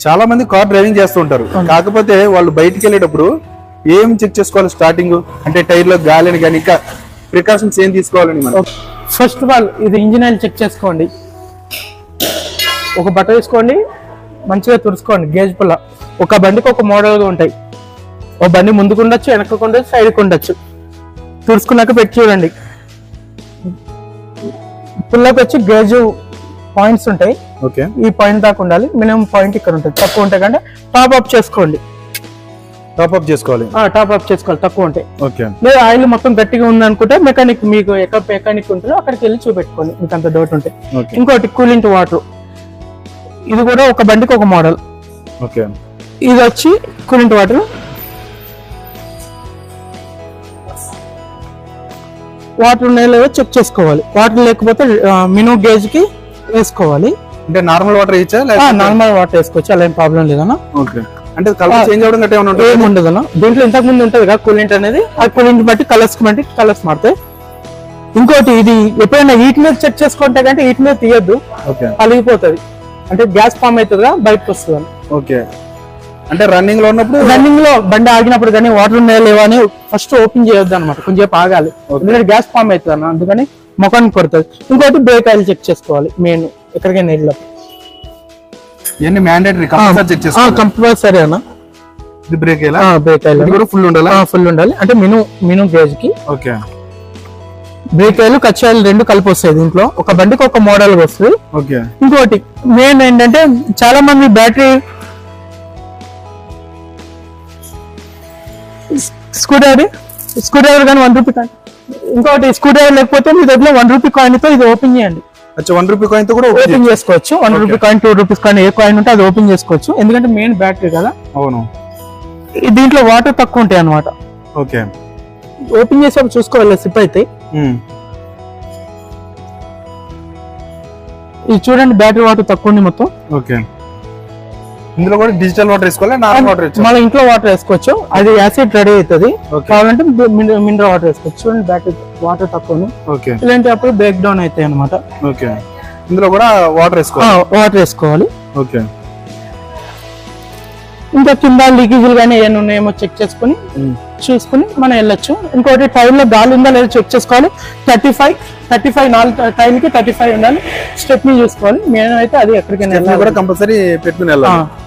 చాలా మంది car driving చేస్తూ ఉంటారు, కాకపోతే వాళ్ళు బయటికి వెళ్ళేటప్పుడు ఏం చెక్ చేసుకోవాలి స్టార్టింగ్ అంటే టైర్ లో గాలిని కానీ ఇంకా ప్రికాషన్స్ ఏం తీసుకోవాలని మనం? ఫస్ట్ ఆఫ్ ఆల్ ఇది ఇంజిన్ ఆయిల్ చెక్ చేసుకోండి. ఒక బట్ట తీసుకోండి, మంచిగా తుడుచుకోండి. గేజ్ పుల్ల ఒక బండికి ఒక మోడల్ గా ఉంటాయి. ఒక బండి ముందుకు ఉండొచ్చు, వెనక్కు ఉండొచ్చు, సైడ్కి ఉండొచ్చు. తుడుచుకున్నాక పెట్టి చూడండి. పుల్లకి వచ్చి గేజ్ పాయింట్స్ ఉంటాయి. ఓకే, ఈ పాయింట్ దాకా ఉండాలి. మినిమం పాయింట్ ఇక్కడ ఉంటుంది. తక్కువ ఉంటాయి కంటే టాప్ అప్ చేసుకోండి. టాప్ అప్ చేసుకోవాలి. టాప్ అప్ చేసుకోవాలి తక్కువ ఉంటాయి. ఓకే, లేదా ఆయిల్ మొత్తం గట్టిగా ఉంది అనుకుంటే మెకానిక్ మీకు ఎక్కడ మెకానిక్ ఉంటుందో అక్కడికి వెళ్ళి చూపెట్టుకోండి మీకు అంత డౌట్ ఉంటే. ఇంకోటి కూలింగ్ వాటర్, ఇది కూడా ఒక బండికి ఒక మోడల్. ఓకే, ఇది వచ్చి కూలింగ్ వాటర్. వాటర్ ఉన్నాయో లేదో చెక్ చేసుకోవాలి. వాటర్ లేకపోతే మినిమం గేజ్ కి వేసుకోవాలి. అంటే నార్మల్ వాటర్ ఇచ్చా? నార్మల్ వాటర్ వేసుకోవచ్చు, అలా ఏం ప్రాబ్లం లేదన్నా. ఓకే, అంటే కలర్ చేంజ్ అవడం గట్రా ఏమైనా ఉంటుందా? ఏమి ఉండదన్నా. దీంట్లో ఇంతకు ముందు ఉంటుంది కదా కూలింట్ అనేది, ఆ కూలింట్ బట్టి కలర్స్ మారుతాయి. ఇంకోటి ఇది ఎప్పుడైనా హీట్ మీద చెక్ చేసుకుంటే కంటే హీట్ మీద తీయద్దు, పలిగిపోతుంది. అంటే గ్యాస్ ఫామ్ అవుతుందిగా, బయటకు వస్తుంది. ఓకే, అంటే రన్నింగ్ లో ఉన్నప్పుడు, రన్నింగ్ లో బండి ఆగినప్పుడు కానీ వాటర్ ఉన్నాయా లేవా అని ఫస్ట్ ఓపెన్ చేయొద్దు అనమాట. కొంచెం ఆగాలి, ఎందుకంటే గ్యాస్ ఫామ్ అవుతుంది అన్న, అందుకని ముఖానికి కొడుతుంది. ఇంకోటి బ్రేక్ ఆయిల్ చెక్ చేసుకోవాలి. మెయిన్ ఎక్కడికైనా వెళ్ళినప్పుడు ఇవన్నీ మ్యాండేటరీ కంపల్సరీ చెక్ చేసుకోవాలి. కంపల్సరీ అన్న. ఇది బ్రేక్ ఆయిల్, బ్రేక్ ఆయిల్ కూడా ఫుల్ ఉండాలి. ఫుల్ ఉండాలి, అంటే మినిమం గేజ్ కి. ఓకే, బ్రేక్ ఆయిల్ కచ్చి ఆయిల్ రెండు కలిపి వస్తాయి దీంట్లో. ఒక బండికి ఒక మోడల్ వస్తుంది. ఓకే, ఇంకోటి మెయిన్ ఏంటంటే చాలా మంది బ్యాటరీ స్క్రూ డ్రైవర్ కానీ 1 రూపీ కాయిన్. ఇంకోటి స్క్రూ డ్రైవర్ లేకపోతే మీ దగ్గర 1 రూపీ కాయిన్ తో ఇది ఓపెన్ చేయండి. 1 రూపీ కాయిన్ తో కూడా ఓపెన్ చేసుకోవచ్చు. 1 రూపీ కాయిన్, 2 రూపీస్ కాయిన్, ఏ కాయిన్ ఉంటే అది ఓపెన్ చేసుకోవచ్చు. ఎందుకంటే మెయిన్ బ్యాటరీ కదా. అవును, దీంట్లో వాటర్ తక్కువ ఉంటాయి అన్నమాట. ఓకే, ఓపెన్ చేసేప్పుడు చూసుకోవాలి, సిప్ అయితే. ఇది చూడండి, బ్యాటరీ వాటర్ తక్కువ ఉంది మొత్తం. ఓకే, ఇందులో కూడా డిజిటల్ వాటర్ వేసుకోవాలి, నార్మల్ వాటర్ వేసుకోవాలి. మన ఇంట్లో వాటర్ వేసుకోవచ్చు, అది యాసిడ్ రెడీ అవుతుంది. కావాలంటే మినరల్ వాటర్ వేసుకోవచ్చు. చూడండి, బ్యాటరీ వాటర్ తక్కువ. ఓకే, ఇలాంటి అప్పుడు బ్రేక్ డౌన్ అవుతాయి అనమాట. ఓకే, ఇందులో కూడా వాటర్ వేసుకోవాలి. వాటర్ వేసుకోవాలి. ఓకే, ఇంకా కింద లీకేజీలు కానీ ఏమైనా ఉన్నాయేమో చెక్ చేసుకుని చూసుకుని మనం వెళ్ళొచ్చు. ఇంకోటి టైర్ లో గాలి ఉందా లేదా చెక్ చేసుకోవాలి. 35 4 టైర్కి 35 ఉండాలి. స్టెప్ని చూసుకోవాలి. మెయిన్ అయితే అది ఎక్కడికైనా కంపల్సరీ పెట్టుకుని వెళ్ళాలి.